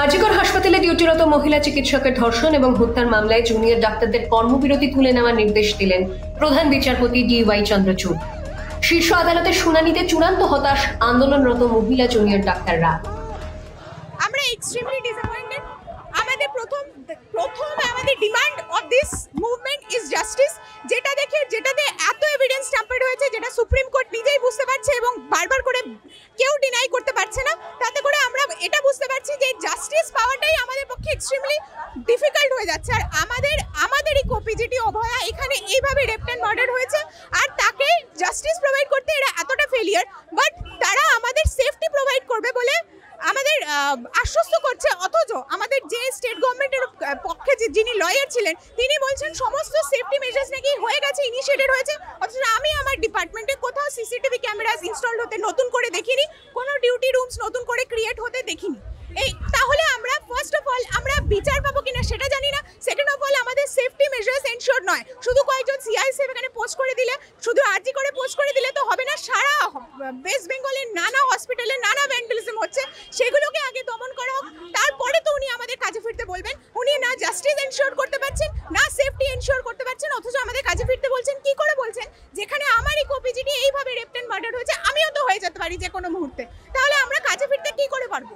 আজিকর হাসপাতালে ডিউটিরত মহিলা চিকিৎসকের ধর্ষণ এবং হত্যার মামলায় জুনিয়র ডাক্তারদের কর্মবিরতি তুলে নেওয়ার নির্দেশ দিলেন প্রধান বিচারপতি DY চন্দ্রচূড়। শীর্ষ আদালতের শুনানিতে চূড়ান্ত হতাশ আন্দোলনরত মহিলা জুনিয়র ডাক্তাররা। আমরা এক্সট্রিমলি ডিসঅ্যাপয়েন্টেড। আমাদের প্রথম আমাদের demand of this movement is justice, যেটাতে এত এভিডেন্স ট্যাম্পার্ড হয়েছে, যেটা সুপ্রিম কোর্ট নিজেই বুঝতে পারছে এবং বারবার করে কেউ ডিনাই করতে পারছে না। তাতে করে আমরা এটা বুঝতে পারছি যে জাস্টিস পাওয়াটাই আমাদের পক্ষে এক্সট্রিমলি ডিফিকাল্ট হয়ে যাচ্ছে। আর আমাদেরই কোপিজিটি অভয়া এখানে এইভাবে রেপ অ্যান্ড মার্ডার হয়েছে, আর তাকে জাস্টিস প্রোভাইড করতে এরা এতটা ফেলিয়ার, বাট তারা আমাদের সেফটি প্রোভাইড করবে বলে আমাদের আশ্বস্ত করছে। অথচ আমাদের যে স্টেট গভর্নমেন্টের পক্ষে যিনি লয়ার ছিলেন তিনি বলছেন সমস্ত সেফটি মেজার্স নাকি হয়ে গেছে, ইনিশিয়েটেড হয়েছে। অথচ আমি আমার ডিপার্টমেন্টে কোথাও সিসিটিভি ক্যামেরাস ইনস্টল হতে নতুন করে দেখিনি, কোনো ডিউটি রুমস নতুন করে ক্রিয়েট হতে দেখিনি। তাহলে আমরা ফার্স্ট অফ অল আমরা বিচার পাবো কিনা সেটা জানি না। সেকেন্ড অফ অল আমাদের সেফটি মেজার্স এনশিওর নয়। শুধু কয়েকজন সিআইএসএফ এখানে পোস্ট করে দিলে, শুধু আরজি করে পোস্ট করে দিলে তো হবে না। সারা ওয়েস্ট বেঙ্গলের নানা হসপিটালে নানা ভ্যান্ডালিজম হচ্ছে, সেগুলোকে আগে দমন করা হোক, তারপরে তো উনি আমাদের কাজে ফিরতে বলবেন। উনি না জাস্টিস এনশিওর করতে পারছেন, না সেফটি এনশিওর করতে পারছেন, অথচ আমাদের কাজে ফিরতে বলছেন। কি করে বলছেন? যেখানে আমারই কোপিজিটি এইভাবে রেপ অ্যান্ড মার্ডার হয়েছে, আমিও তো হয়ে যেতে পারি যে কোনো মুহূর্তে, তাহলে আমরা কাজে ফিরতে কি করে পারবো?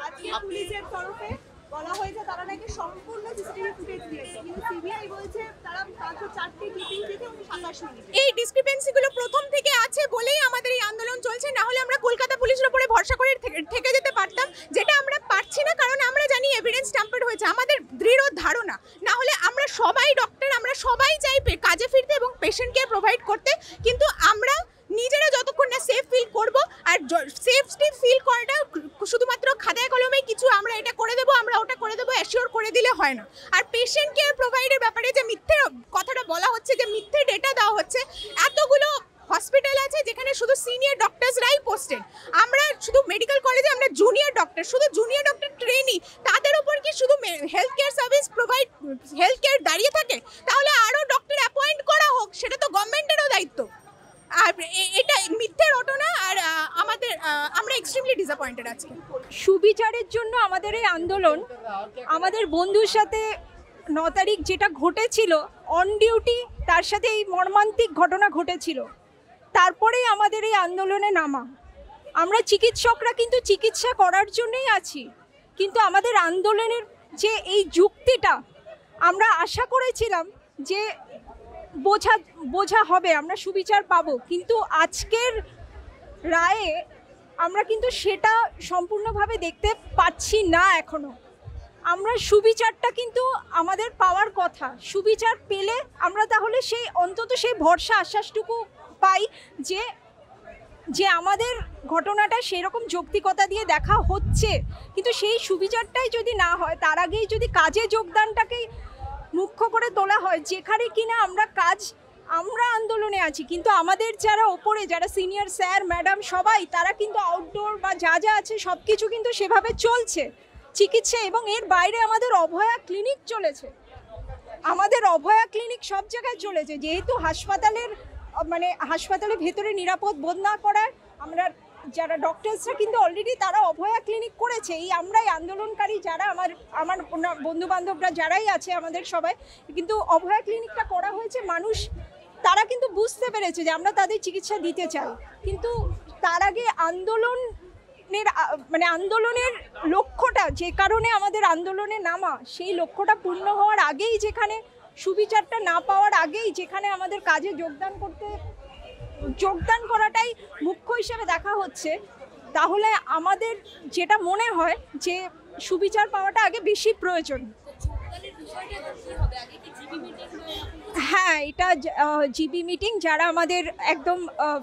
আজকে পুলিশের তরফে বলা হয়েছে তারা নাকি সম্পূর্ণ সিসিটিভি ফুটেজ দিয়েছে, কিন্তু সিবিআই বলছে তারা 504টি ক্লিপিং দিয়েছে 27 মিনিট। এই ডিসক্রিপেন্সিগুলো প্রথম থেকে আছে বলেই আমাদের এই আন্দোলন চলছে, না হলে আমরা কলকাতা পুলিশের উপরে ভরসা করে থেকে যেতে পারতাম, যেটা আমরা পারছি না। কারণ আমরা জানি এভিডেন্স ট্যাম্পার্ড হয়েছে, আমাদের দৃঢ় ধারণা। না হলে আমরা সবাই ডক্টর, আমরা সবাই চাই কাজে ফিরতে এবং পেশেন্ট কেয়ার প্রোভাইড করতে, কিন্তু আমরা নিজেরা যতক্ষণ না সেফ ফিল করব, আর সেফটি ফিল করাটা শুধুমাত্র খাতায় কলমে কিছু আমরা এটা করে দেবো, আমরা ওটা করে দেবো অ্যাসিওর করে দিলে হয় না। আর পেশেন্ট কেয়ার প্রোভাইডের ব্যাপারে যে মিথ্যে কথাটা বলা হচ্ছে, যে মিথ্যে ডেটা দেওয়া হচ্ছে, এতগুলো হসপিটাল আছে যেখানে শুধু সিনিয়র ডক্টরসরাই পোস্টেড। আমরা শুধু মেডিকেল কলেজে আমরা জুনিয়র ডক্টর, শুধু জুনিয়র ডক্টর ট্রেনি, তাদের উপর কি শুধু health care service provide, health care দাঁড়িয়ে থাকে? তাহলে আরও ডক্টর অ্যাপয়েন্ট করা হোক, সেটা তো গভর্নমেন্টেরও দায়িত্ব। আর এটা মিথ্যে রটনা, আর আমরা এক্সট্রিমলি ডিসঅ্যাপয়েন্টেড আজকে। সুবিচারের জন্য আমাদের এই আন্দোলন, আমাদের বন্ধুর সাথে 9 তারিখ যেটা ঘটেছিল অন ডিউটি, তার সাথে এই মর্মান্তিক ঘটনা ঘটেছিল, তারপরেই আমাদের এই আন্দোলনে নামা। আমরা চিকিৎসকরা কিন্তু চিকিৎসা করার জন্যই আছি, কিন্তু আমাদের আন্দোলনের যে এই যুক্তিটা আমরা আশা করেছিলাম যে বোঝা হবে, আমরা সুবিচার পাবো, কিন্তু আজকের রায়ে আমরা কিন্তু সেটা সম্পূর্ণভাবে দেখতে পাচ্ছি না। এখনো আমরা সুবিচারটা কিন্তু আমাদের পাওয়ার কথা। সুবিচার পেলে আমরা তাহলে সেই অন্তত সেই ভরসা আশ্বাসটুকু পাই যে আমাদের ঘটনাটা সেরকম যৌক্তিকতা দিয়ে দেখা হচ্ছে, কিন্তু সেই সুবিচারটাই যদি না হয়, তার আগেই যদি কাজে যোগদানটাকেই মুখ্য করে তোলা হয়, যেখানে কিনা আমরা আন্দোলনে আছি, কিন্তু আমাদের যারা ওপরে, যারা সিনিয়র স্যার ম্যাডাম সবাই, তারা কিন্তু আউটডোর বা যা আছে সব কিছু কিন্তু সেভাবে চলছে চিকিৎসা। এবং এর বাইরে আমাদের অভয়া ক্লিনিক চলেছে, আমাদের অভয়া ক্লিনিক সব জায়গায় চলেছে। যেহেতু হাসপাতালের ভেতরে নিরাপদ বোধ না করার, আমরা যারা ডক্টরসরা কিন্তু অলরেডি তারা অভয়া ক্লিনিক করেছে। আমরাই আন্দোলনকারী যারা আমার বন্ধু বান্ধবরা যারাই আছে, আমাদের সবাই কিন্তু অভয়া ক্লিনিকটা করা হয়েছে। মানুষ তারা কিন্তু বুঝতে পেরেছে যে আমরা তাদের চিকিৎসা দিতে চাই, কিন্তু তার আগে আন্দোলনের লক্ষ্যটা, যে কারণে আমাদের আন্দোলনে নামা, সেই লক্ষ্যটা পূর্ণ হওয়ার আগেই, যেখানে সুবিচারটা না পাওয়ার আগেই, যেখানে আমাদের কাজে যোগদান করাটাই মুখ্য হিসেবে দেখা হচ্ছে, তাহলে আমাদের যেটা মনে হয় যে সুবিচার পাওয়াটা আগে বেশি প্রয়োজন। হ্যাঁ, এটা জিবি মিটিং, যারা আমাদের একদম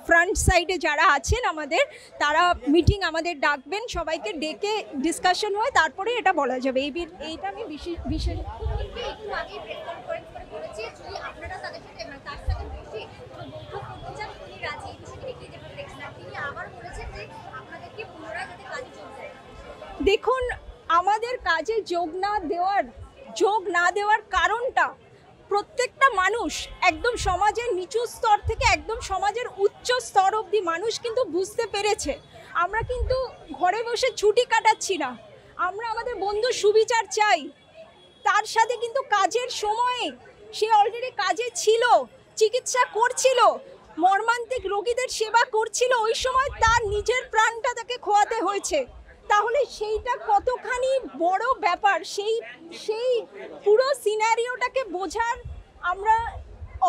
ফ্রন্ট সাইডে যারা আছেন আমাদের, তারা মিটিং আমাদের ডাকবেন, সবাইকে ডেকে ডিসকাশন হয়, তারপরে এটা বলা যাবে। এইটা আমি বিশেষ দেখুন, আমাদের কাজে যোগ না দেওয়ার কারণটা প্রত্যেকটা মানুষ, একদম সমাজের নিচু স্তর থেকে একদম সমাজের উচ্চ স্তর অবধি মানুষ কিন্তু বুঝতে পেরেছে। আমরা কিন্তু ঘরে বসে ছুটি কাটাচ্ছি না, আমরা আমাদের বন্ধু সুবিচার চাই। তার সাথে কিন্তু কাজের সময়ে সে অলরেডি কাজে ছিল, চিকিৎসা করছিল, মর্মান্তিক রোগীদের সেবা করছিল, ওই সময় তার নিজের প্রাণটা তাকে খোয়াতে হয়েছে। তাহলে সেইটা কতখানি বড় ব্যাপার, সেই পুরো সিনারিওটাকে বোঝার আমরা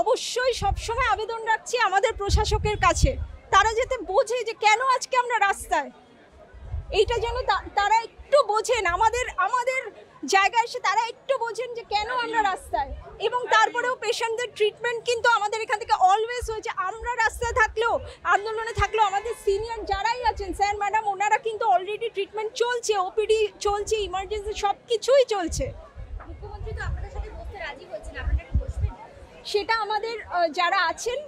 অবশ্যই সবসময় আবেদন রাখছি আমাদের প্রশাসকের কাছে। তারা যাতে বোঝে যে কেন আজকে আমরা রাস্তায়, এইটা যেন তারা একটু বোঝেন, আমাদের জায়গায় এসে তারা একটু বোঝেন যে কেন আমরা রাস্তায়। এবং তারপরেও পেশেন্টদের ট্রিটমেন্ট কিন্তু আমাদের এখান থেকে অলওয়েজ হয়েছে। আমরা রাস্তায় থাকলেও, আন্দোলনে থাকলেও আমাদের সিনিয়র যারাই আছেন স্যার ম্যাডাম, ওনারা কিন্তু অলরেডি ট্রিটমেন্ট চলছে, ওপিডি চলছে, ইমার্জেন্সি সব কিছুই চলছে। মুখ্যমন্ত্রী তো আপনাদের সাথে বসতে রাজি হয়েছেন, আপনারা কি বসবেন? সেটা আমাদের যারা আছেন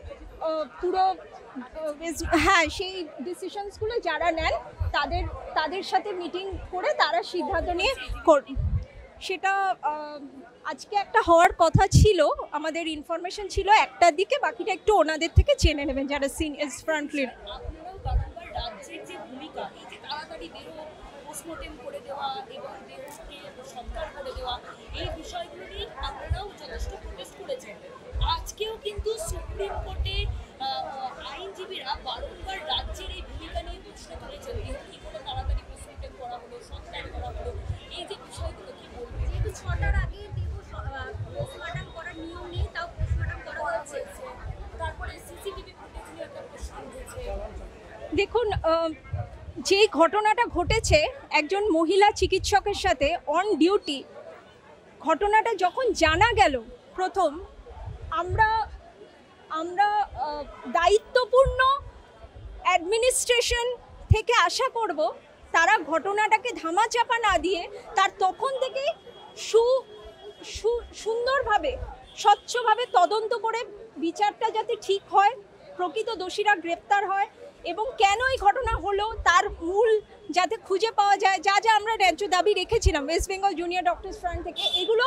পুরো হ্যাঁ, সেই ডিসিশনসগুলো যারা নেন তাদের সাথে মিটিং করে তারা সিদ্ধান্ত নিয়ে সেটা আজকে একটা হওয়ার কথা ছিল, আমাদের ইনফরমেশন ছিল একটার দিকে, বাকিটা একটু ওনাদের থেকে জেনে নেবেন যারা ফ্রন্টলিন। আপনারাও বারংবার রাজ্যের যে ভূমিকা, এই যে তাড়াতাড়ি দেহ পোস্টমর্টেম করে দেওয়া এবং দেহকে সৎকার করে দেওয়া, এই বিষয়গুলো নিয়ে আপনারাও যথেষ্ট প্রোটেস্ট করেছেন। আজকেও কিন্তু সুপ্রিম কোর্টে আইনজীবীরা বারংবার রাজ্যের এই ভূমিকা নিয়ে প্রশ্ন তুলেছেন। দেহ কি করে তাড়াতাড়ি পোস্টমর্টেম করা হলো, সৎকার করা হলো, এই যে বিষয়গুলো কি বলবেন? যেহেতু 6টার আগে দেহ পোস্টমর্টম করার নিয়ম নেই, তাও পোস্টমর্টম করা হয়েছে। তারপরে সিসিটিভি ফুটেজ নিয়ে একটা প্রশ্ন উঠেছে। দেখুন, যে ঘটনাটা ঘটেছে একজন মহিলা চিকিৎসকের সাথে অন ডিউটি, ঘটনাটা যখন জানা গেল প্রথম, আমরা দায়িত্বপূর্ণ অ্যাডমিনিস্ট্রেশন থেকে আশা করব তারা ঘটনাটাকে ধামাচাপা না দিয়ে তার তখন থেকে সুন্দরভাবে স্বচ্ছভাবে তদন্ত করে বিচারটা যাতে ঠিক হয়, প্রকৃত দোষীরা গ্রেপ্তার হয় এবং কেন এই ঘটনা হলো তার মূল যাতে খুঁজে পাওয়া যায়। যা যা আমরা ন্যায্য দাবি রেখেছিলাম West Bengal junior doctors front থেকে, এগুলো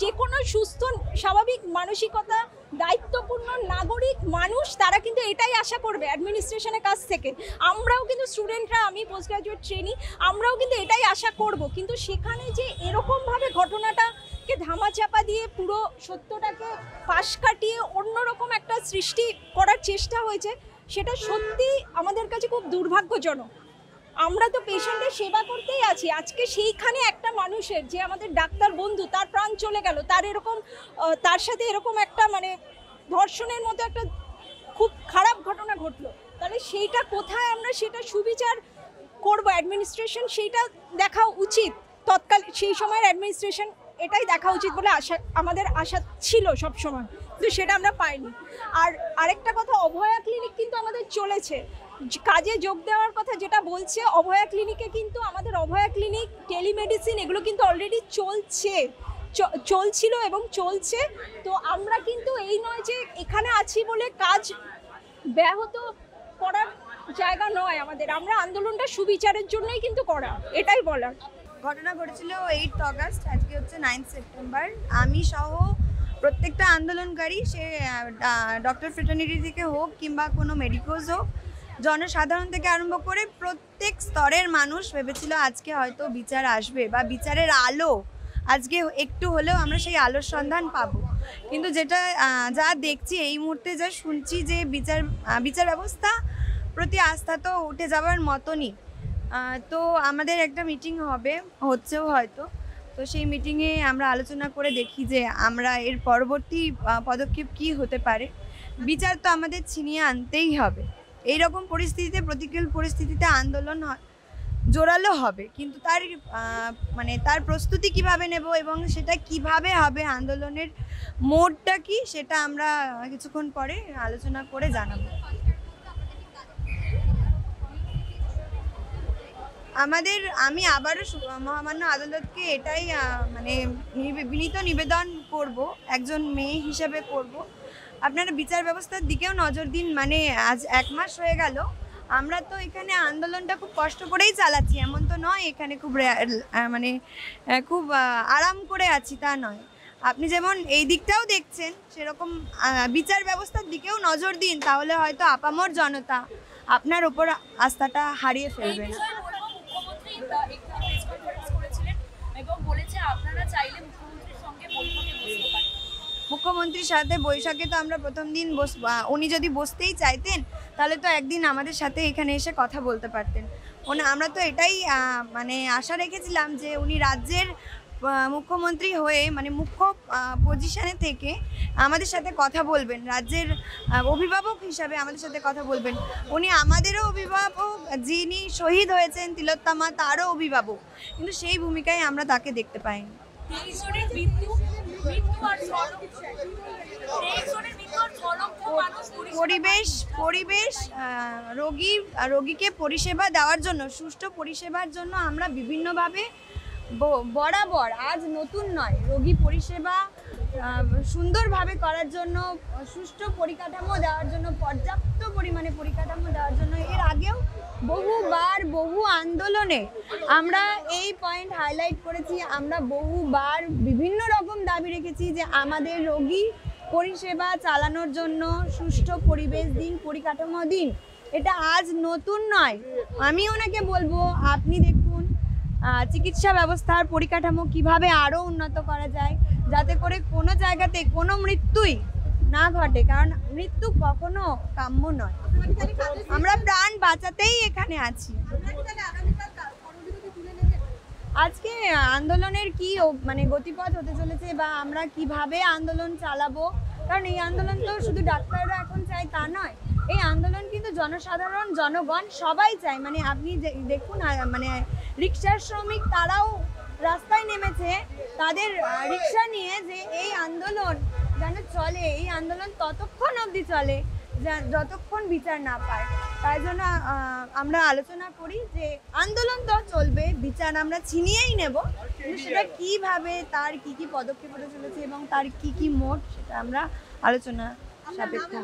যে কোনো সুস্থ স্বাভাবিক মানসিকতা দায়িত্বপূর্ণ নাগরিক মানুষ তারা কিন্তু এটাই আশা করবে অ্যাডমিনিস্ট্রেশনের কাছ থেকে। আমরাও কিন্তু স্টুডেন্টরা, আমি পোস্ট গ্রাজুয়েট ট্রেনি, আমরাও কিন্তু এটাই আশা করব। কিন্তু সেখানে যে এরকমভাবে ঘটনাটাকে ধামাচাপা দিয়ে পুরো সত্যটাকে পাশ কাটিয়ে অন্যরকম একটা সৃষ্টি করার চেষ্টা হয়েছে, সেটা সত্যি আমাদের কাছে খুব দুর্ভাগ্যজনক। আমরা তো পেশেন্টের সেবা করতেই আছি, আজকে সেইখানে একটা মানুষের যে আমাদের ডাক্তার বন্ধু তার প্রাণ চলে গেল, তার সাথে এরকম একটা মানে ধর্ষণের মতো একটা খুব খারাপ ঘটনা ঘটলো, তাহলে সেইটা কোথায় আমরা সেটা সুবিচার করব? অ্যাডমিনিস্ট্রেশন সেইটা দেখা উচিত, তৎকাল সেই সময়ের অ্যাডমিনিস্ট্রেশন এটাই দেখা উচিত বলে আমাদের আশা ছিল সব সময়, কিন্তু সেটা আমরা পাইনি। আর আরেকটা কথা, অভয়া ক্লিনিক কিন্তু আমাদের চলেছে, কাজে যোগ দেওয়ার কথা যেটা বলছে, অভয়া ক্লিনিকে কিন্তু আমাদের অভয়া ক্লিনিক টেলিমেডিসিন এগুলো কিন্তু অলরেডি চলছিল এবং চলছে। তো আমরা কিন্তু এই নয় যে এখানে আছি বলে কাজ ব্যাহত করার জায়গা নয় আমাদের, আমরা আন্দোলনটা সুবিচারের জন্যই কিন্তু করা, এটাই বলার। ঘটনা ঘটেছিল 8 অগাস্ট, আজকে হচ্ছে 9 সেপ্টেম্বর। আমি সহ প্রত্যেকটা আন্দোলনকারী, সে ডক্টর ফ্রেটার্নিটি থেকে হোক কিংবা কোনো মেডিকোজ হোক, জনসাধারণ থেকে আরম্ভ করে প্রত্যেক স্তরের মানুষ ভেবেছিল আজকে হয়তো বিচার আসবে বা বিচারের আলো আজকে একটু হলেও আমরা সেই আলোর সন্ধান পাবো। কিন্তু যা দেখছি এই মুহূর্তে, যা শুনছি যে বিচার ব্যবস্থা প্রতি আস্থা তো উঠে যাওয়ার মতনই। তো আমাদের একটা মিটিং হচ্ছেও হয়তো, তো সেই মিটিংয়ে আমরা আলোচনা করে দেখি যে আমরা এর পরবর্তী পদক্ষেপ কি হতে পারে। বিচার তো আমাদের ছিনিয়ে আনতেই হবে। এইরকম পরিস্থিতিতে, প্রতিকূল পরিস্থিতিতে আন্দোলন জোরালো হবে, কিন্তু তার প্রস্তুতি কিভাবে নেব এবং সেটা কিভাবে হবে, আন্দোলনের মোডটা কি, সেটা আমরা কিছুক্ষণ পরে আলোচনা করে জানাবো। আমি আবারও মহামান্য আদালতকে এটাই বিনীত নিবেদন করব, একজন মেয়ে হিসেবে করব, আপনারা বিচার ব্যবস্থার দিকেও নজর দিন। আজ 1 মাস হয়ে গেল, আমরা তো এখানে আন্দোলনটা খুব কষ্ট করেই চালাচ্ছি, এমন তো নয় এখানে খুব আরাম করে আছি, তা নয়। আপনি যেমন এই দিকটাও দেখছেন, সেরকম বিচার ব্যবস্থার দিকেও নজর দিন, তাহলে হয়তো আপামর জনতা আপনার ওপর আস্থাটা হারিয়ে ফেলবে না। মুখ্যমন্ত্রী একটি প্রেস কনফারেন্স করেছেন চাইলে মুখ্যমন্ত্রীর সঙ্গে বৈঠকে বসতে পারি? মুখ্যমন্ত্রীর সাথে বৈঠকে তো আমরা প্রথম দিন উনি যদি বসতেই চাইতেন তাহলে তো একদিন আমাদের সাথে এখানে এসে কথা বলতে পারতেন। আমরা তো এটাই মানে আশা রেখেছিলাম যে উনি রাজ্যের মুখ্যমন্ত্রী হয়ে মানে মুখ্য পজিশনে থেকে আমাদের সাথে কথা বলবেন, রাজ্যের অভিভাবক হিসাবে আমাদের সাথে কথা বলবেন। উনি আমাদেরও অভিভাবক, যিনি শহীদ হয়েছেন তিলোত্তমা তারও অভিভাবক, কিন্তু সেই ভূমিকায় আমরা তাকে দেখতে পাইনি। 23 জনের মৃত্যু আর 6 লক্ষ, 23 জনের মৃত্যু আর 6 লক্ষ মানুষ পরিবেশ রোগীকে পরিষেবা দেওয়ার জন্য, সুষ্ঠু পরিষেবার জন্য আমরা বিভিন্নভাবে বরাবর, আজ নতুন নয়, রোগী পরিষেবা সুন্দরভাবে করার জন্য, সুষ্ঠু পরিকাঠামো দেওয়ার জন্য, পর্যাপ্ত পরিমাণে পরিকাঠামো দেওয়ার জন্য এর আগেও বহুবার বহু আন্দোলনে আমরা এই পয়েন্ট হাইলাইট করেছি। আমরা বহুবার বিভিন্ন রকম দাবি রেখেছি যে আমাদের রোগী পরিষেবা চালানোর জন্য সুষ্ঠু পরিবেশ দিন, পরিকাঠামো দিন। এটা আজ নতুন নয়। আমি ওনাকে বলবো, আপনি দেখুন চিকিৎসা ব্যবস্থার পরিকাঠামো কিভাবে আরও উন্নত করা যায়, যাতে করে কোনো জায়গাতে কোনো মৃত্যুই না ঘটে, কারণ মৃত্যু কখনো কাম্য নয়। আমরা প্রাণ বাঁচাতেই এখানে আছি। আজকে আন্দোলনের কি মানে গতিপথ হতে চলেছে বা আমরা কিভাবে আন্দোলন চালাবো, কারণ এই আন্দোলন তো শুধু ডাক্তাররা এখন চায় তা নয়, এই আন্দোলন কিন্তু জনসাধারণ, জনগণ সবাই চায়। মানে আপনি দেখুন, মানে রিক্সার শ্রমিক তারাও রাস্তায় নেমেছে তাদের রিক্সা নিয়ে, যে এই আন্দোলন যেন চলে, এই আন্দোলন ততক্ষণ অবধি চলে যতক্ষণ বিচার না পায়। তাই জন্য আমরা আলোচনা করি যে আন্দোলন তো চলবে, বিচার আমরা ছিনিয়েই নেব, কিন্তু সেটা কিভাবে, তার কি কি পদক্ষেপ হতে চলেছে এবং তার কি কি মোড, সেটা আমরা আলোচনা সাপেক্ষে